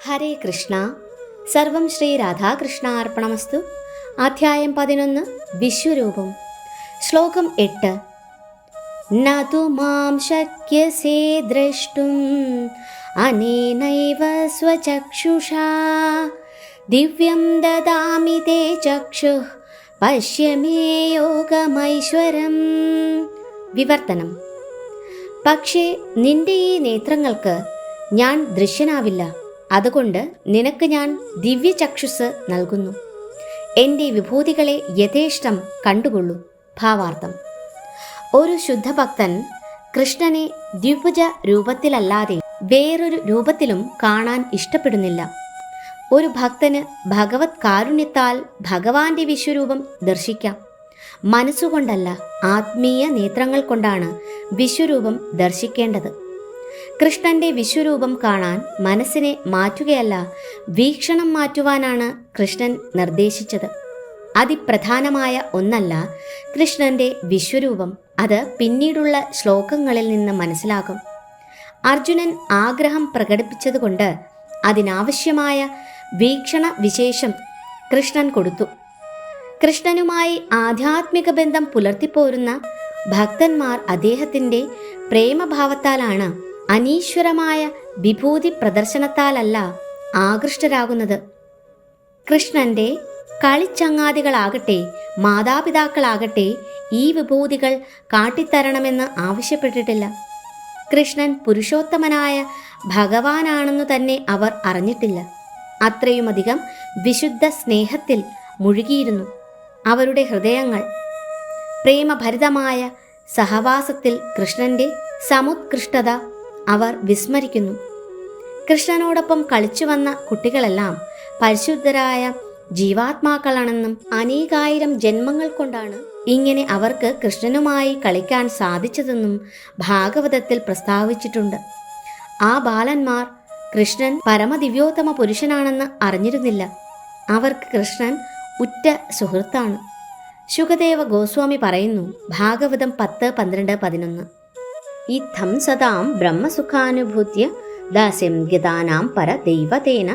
ഹരേ കൃഷ്ണ. സർവം ശ്രീ രാധാകൃഷ്ണാർപ്പണമസ്തു. അധ്യായം 11 വിശ്വരൂപം. ശ്ലോകം 8. നതു മാം ശക്യസേ ദ്രഷ്ടും അനേനൈവ സ്വചക്ഷുഷാ ദിവ്യം ദദാമി തേ ചക്ഷുഃ പശ്യ മേ യോഗമൈശ്വരം. വിവർത്തനം. പക്ഷേ നിന്റെ ഈ നേത്രങ്ങൾക്ക് ഞാൻ ദൃശ്യനാവില്ല, അതുകൊണ്ട് നിനക്ക് ഞാൻ ദിവ്യചക്ഷുസ് നൽകുന്നു. എൻ്റെ വിഭൂതികളെ യഥേഷ്ടം കണ്ടുകൊള്ളൂ. ഭാവാർത്ഥം: ഒരു ശുദ്ധഭക്തൻ കൃഷ്ണനെ ദ്വിഭുജ രൂപത്തിലല്ലാതെ വേറൊരു രൂപത്തിലും കാണാൻ ഇഷ്ടപ്പെടുന്നില്ല. ഒരു ഭക്തന് ഭഗവത് കാരുണ്യത്താൽ ഭഗവാന്റെ വിശ്വരൂപം ദർശിക്കാം. മനസ്സുകൊണ്ടല്ല, ആത്മീയ നേത്രങ്ങൾ കൊണ്ടാണ് വിശ്വരൂപം ദർശിക്കേണ്ടത്. കൃഷ്ണന്റെ വിശ്വരൂപം കാണാൻ മനസ്സിനെ മാറ്റുകയല്ല, വീക്ഷണം മാറ്റുവാനാണ് കൃഷ്ണൻ നിർദ്ദേശിച്ചത്. അതിപ്രധാനമായ ഒന്നല്ല കൃഷ്ണന്റെ വിശ്വരൂപം. അത് പിന്നീടുള്ള ശ്ലോകങ്ങളിൽ നിന്ന് മനസ്സിലാകും. അർജുനൻ ആഗ്രഹം പ്രകടിപ്പിച്ചതുകൊണ്ട് അതിനാവശ്യമായ വീക്ഷണ വിശേഷം കൃഷ്ണൻ കൊടുത്തു. കൃഷ്ണനുമായി ആധ്യാത്മിക ബന്ധം പുലർത്തിപ്പോരുന്ന ഭക്തന്മാർ അദ്ദേഹത്തിൻ്റെ പ്രേമഭാവത്താലാണ്, അനീശ്വരമായ വിഭൂതി പ്രദർശനത്താലല്ല ആകൃഷ്ടരാകുന്നത്. കൃഷ്ണന്റെ കളിച്ചങ്ങാതികളാകട്ടെ മാതാപിതാക്കളാകട്ടെ ഈ വിഭൂതികൾ കാട്ടിത്തരണമെന്ന് ആവശ്യപ്പെട്ടിട്ടില്ല. കൃഷ്ണൻ പുരുഷോത്തമനായ ഭഗവാനാണെന്നു തന്നെ അവർ അറിഞ്ഞിട്ടില്ല. അത്രയുമധികം വിശുദ്ധ സ്നേഹത്തിൽ മുഴുകിയിരുന്നു അവരുടെ ഹൃദയങ്ങൾ. പ്രേമഭരിതമായ സഹവാസത്തിൽ കൃഷ്ണന്റെ സമുത്കൃഷ്ടത അവർ വിസ്മരിക്കുന്നു. കൃഷ്ണനോടൊപ്പം കളിച്ചു വന്ന കുട്ടികളെല്ലാം പരിശുദ്ധരായ ജീവാത്മാക്കളാണെന്നും അനേകായിരം ജന്മങ്ങൾ കൊണ്ടാണ് ഇങ്ങനെ അവർക്ക് കൃഷ്ണനുമായി കളിക്കാൻ സാധിച്ചതെന്നും ഭാഗവതത്തിൽ പ്രസ്താവിച്ചിട്ടുണ്ട്. ആ ബാലന്മാർ കൃഷ്ണൻ പരമദിവ്യോത്തമ പുരുഷനാണെന്ന് അറിഞ്ഞിരുന്നില്ല. അവർക്ക് കൃഷ്ണൻ ഉറ്റ സുഹൃത്താണ്. ശുകദേവ ഗോസ്വാമി പറയുന്നു, ഭാഗവതം 10, 12, 11: ഇത്തം സദാം ബ്രഹ്മസുഖാനുഭൂത്യ ദാസ്യം ഗതാനാം പരദൈവതേന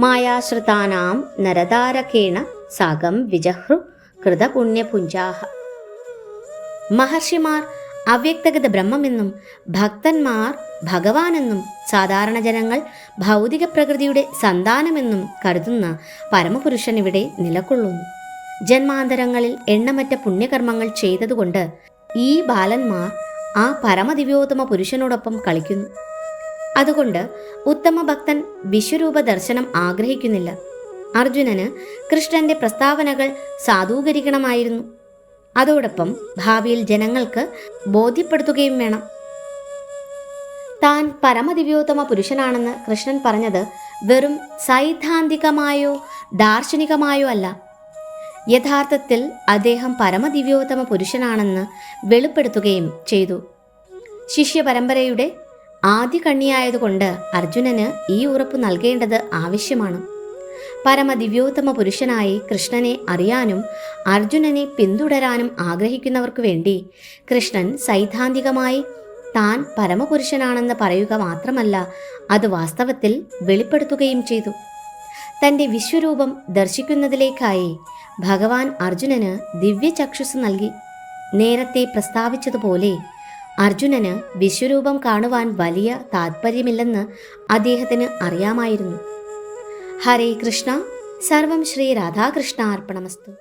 മായാശ്രിതാനാം നരതാരകേണ സാഗം വിജഹ്രു കൃതപുണ്യപുഞ്ചാഹ. മഹർഷിമാർ അവ്യക്തഗത ബ്രഹ്മമെന്നും ഭക്തന്മാർ ഭഗവാനെന്നും സാധാരണ ജനങ്ങൾ ഭൗതിക പ്രകൃതിയുടെ സന്താനമെന്നും കരുതുന്ന പരമപുരുഷൻ ഇവിടെ നിലകൊള്ളുന്നു. ജന്മാന്തരങ്ങളിൽ എണ്ണമറ്റ പുണ്യകർമ്മങ്ങൾ ചെയ്തതുകൊണ്ട് ഈ ബാലന്മാർ ആ പരമദിവ്യോത്തമ പുരുഷനോടൊപ്പം കളിക്കുന്നു. അതുകൊണ്ട് ഉത്തമ ഭക്തൻ വിശ്വരൂപ ദർശനം ആഗ്രഹിക്കുന്നില്ല. അർജുനന് കൃഷ്ണന്റെ പ്രസ്താവനകൾ സാധൂകരിക്കണമായിരുന്നു. അതോടൊപ്പം ഭാവിയിൽ ജനങ്ങൾക്ക് ബോധ്യപ്പെടുത്തുകയും വേണം. താൻ പരമദിവ്യോത്തമ പുരുഷനാണെന്ന് കൃഷ്ണൻ പറഞ്ഞത് വെറും സൈദ്ധാന്തികമായോ ദാർശനികമായോ അല്ല. യഥാർത്ഥത്തിൽ അദ്ദേഹം പരമദിവ്യോത്തമ പുരുഷനാണെന്ന് വെളിപ്പെടുത്തുകയും ചെയ്തു. ശിഷ്യപരമ്പരയുടെ ആദ്യ കണ്ണിയായതുകൊണ്ട് അർജുനന് ഈ ഉറപ്പ് നൽകേണ്ടത് ആവശ്യമാണ്. പരമദിവ്യോത്തമ പുരുഷനായി കൃഷ്ണനെ അറിയാനും അർജുനനെ പിന്തുടരാനും ആഗ്രഹിക്കുന്നവർക്ക് വേണ്ടി കൃഷ്ണൻ സൈദ്ധാന്തികമായി താൻ പരമപുരുഷനാണെന്ന് പറയുക മാത്രമല്ല, അത് വാസ്തവത്തിൽ വെളിപ്പെടുത്തുകയും ചെയ്തു. തൻ്റെ വിശ്വരൂപം ദർശിക്കുന്നതിലേക്കായി ഭഗവാൻ അർജുനന് ദിവ്യചക്ഷുസ് നൽകി. നേരത്തെ പ്രസ്താവിച്ചതുപോലെ അർജുനന് വിശ്വരൂപം കാണുവാൻ വലിയ താത്പര്യമില്ലെന്ന് അദ്ദേഹത്തിന് അറിയാമായിരുന്നു. ഹരേ കൃഷ്ണ. സർവം ശ്രീ രാധാകൃഷ്ണാർപ്പണമസ്തു.